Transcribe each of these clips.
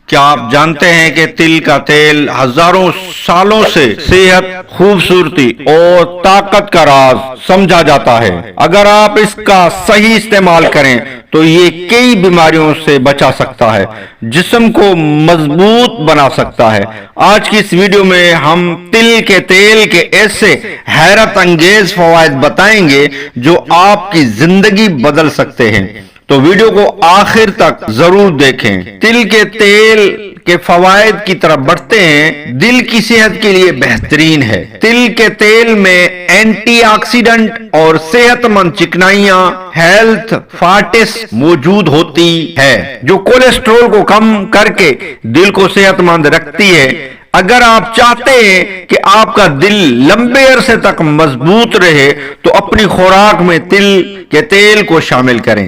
کیا آپ جانتے ہیں کہ تل کا تیل ہزاروں سالوں سے صحت، خوبصورتی اور طاقت کا راز سمجھا جاتا ہے؟ اگر آپ اس کا صحیح استعمال کریں تو یہ کئی بیماریوں سے بچا سکتا ہے، جسم کو مضبوط بنا سکتا ہے۔ آج کی اس ویڈیو میں ہم تل کے تیل کے ایسے حیرت انگیز فوائد بتائیں گے جو آپ کی زندگی بدل سکتے ہیں، تو ویڈیو کو آخر تک ضرور دیکھیں۔ تل کے تیل کے فوائد کی طرف بڑھتے ہیں۔ دل کی صحت کے لیے بہترین ہے۔ تل کے تیل میں اینٹی آکسیڈنٹ اور صحت مند چکنائیاں ہیلتھ فیٹس موجود ہوتی ہے جو کولیسٹرول کو کم کر کے دل کو صحت مند رکھتی ہے۔ اگر آپ چاہتے ہیں کہ آپ کا دل لمبے عرصے تک مضبوط رہے تو اپنی خوراک میں تل کے تیل کو شامل کریں۔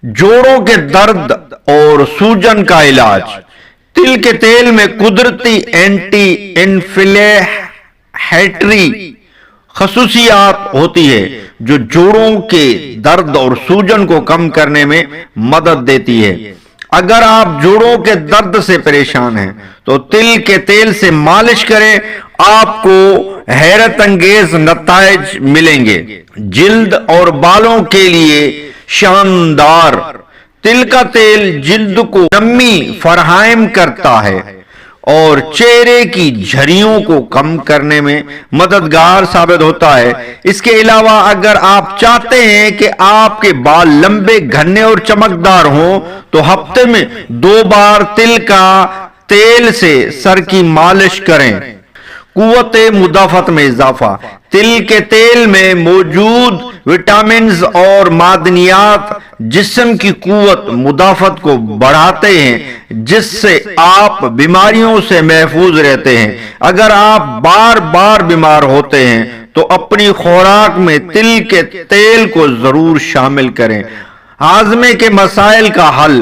جوڑوں کے درد اور سوجن کا علاج۔ تل کے تیل میں قدرتی اینٹی انفلیمیٹری خصوصیات ہوتی ہے جو جوڑوں کے درد اور سوجن کو کم کرنے میں مدد دیتی ہے۔ اگر آپ جوڑوں کے درد سے پریشان ہیں تو تل کے تیل سے مالش کریں، آپ کو حیرت انگیز نتائج ملیں گے۔ جلد اور بالوں کے لیے شاندار۔ تل کا تیل جلد کو نمی فراہم کرتا ہے اور چہرے کی جھریوں کو کم کرنے میں مددگار ثابت ہوتا ہے۔ اس کے علاوہ اگر آپ چاہتے ہیں کہ آپ کے بال لمبے، گھنے اور چمکدار ہوں تو ہفتے میں 2 بار تل کا تیل سے سر کی مالش کریں۔ قوت مدافعت میں اضافہ۔ تل کے تیل میں موجود وٹامنز اور معدنیات جسم کی قوت مدافعت کو بڑھاتے ہیں، جس سے آپ بیماریوں سے محفوظ رہتے ہیں۔ اگر آپ بار بار بیمار ہوتے ہیں تو اپنی خوراک میں تل کے تیل کو ضرور شامل کریں۔ ہاضمے کے مسائل کا حل۔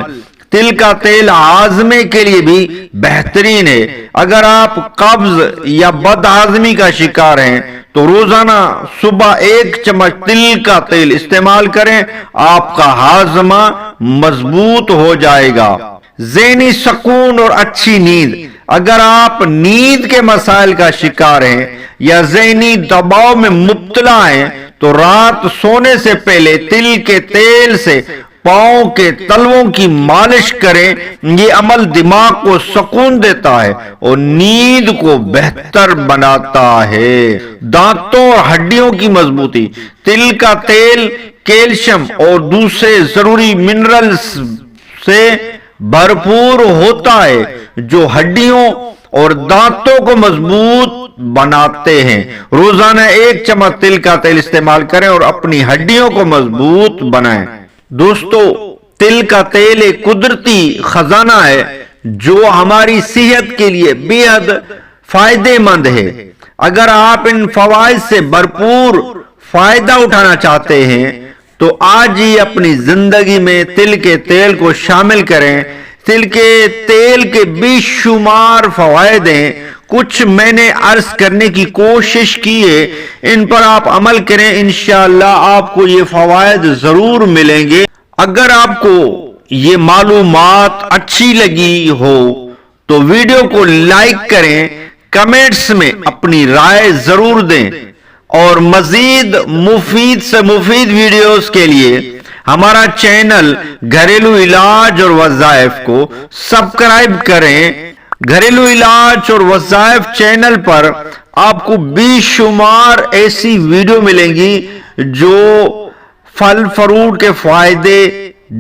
تل کا تیل ہاضمے کے لیے بھی بہترین ہے۔ اگر آپ قبض یا بد ہضمی کا شکار ہیں تو روزانہ صبح 1 چمچ تل کا تیل استعمال کریں، آپ کا ہاضمہ مضبوط ہو جائے گا۔ ذہنی سکون اور اچھی نیند۔ اگر آپ نیند کے مسائل کا شکار ہیں یا ذہنی دباؤ میں مبتلا ہیں تو رات سونے سے پہلے تل کے تیل سے پاؤں کے تلووں کی مالش کریں۔ یہ عمل دماغ کو سکون دیتا ہے اور نیند کو بہتر بناتا ہے۔ دانتوں اور ہڈیوں کی مضبوطی۔ تل کا تیل کیلشیم اور دوسرے ضروری منرلز سے بھرپور ہوتا ہے جو ہڈیوں اور دانتوں کو مضبوط بناتے ہیں۔ روزانہ 1 چمچ تل کا تیل استعمال کریں اور اپنی ہڈیوں کو مضبوط بنائیں۔ دوستو، تل کا تیل ایک قدرتی خزانہ ہے جو ہماری صحت کے لیے بے حد فائدہ مند ہے۔ اگر آپ ان فوائد سے بھرپور فائدہ اٹھانا چاہتے ہیں تو آج ہی اپنی زندگی میں تل کے تیل کو شامل کریں۔ تل کے تیل کے بے شمار فوائد ہیں، کچھ میں نے عرض کرنے کی کوشش کی ہے، ان پر آپ عمل کریں، انشاءاللہ آپ کو یہ فوائد ضرور ملیں گے۔ اگر آپ کو یہ معلومات اچھی لگی ہو تو ویڈیو کو لائک کریں، کمنٹس میں اپنی رائے ضرور دیں اور مزید مفید سے مفید ویڈیوز کے لیے ہمارا چینل گھریلو علاج اور وظائف کو سبسکرائب کریں۔ گھریلو علاج اور وظائف چینل پر آپ کو بے شمار ایسی ویڈیو ملیں گی جو پھل فروٹ کے فائدے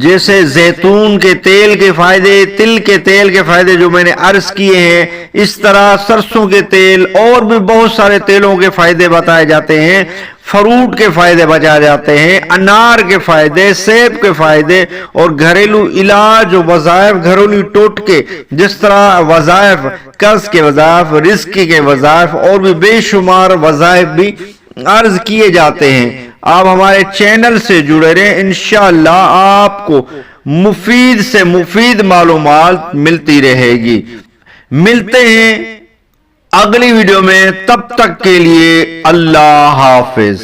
جیسے زیتون کے تیل کے فائدے، تل کے تیل کے فائدے جو میں نے عرض کیے ہیں، اس طرح سرسوں کے تیل اور بھی بہت سارے تیلوں کے فائدے بتائے جاتے ہیں، فروٹ کے فائدے بتائے جاتے ہیں، انار کے فائدے، سیب کے فائدے اور گھریلو علاج و وظائف، گھریلو ٹوٹکے جس طرح وظائف، قرض کے وظائف، رزق کے وظائف اور بھی بے شمار وظائف بھی عرض کیے جاتے ہیں۔ آپ ہمارے چینل سے جڑے رہیں، انشاءاللہ آپ کو مفید سے مفید معلومات ملتی رہے گی۔ ملتے ہیں اگلی ویڈیو میں، تب تک کے لیے اللہ حافظ۔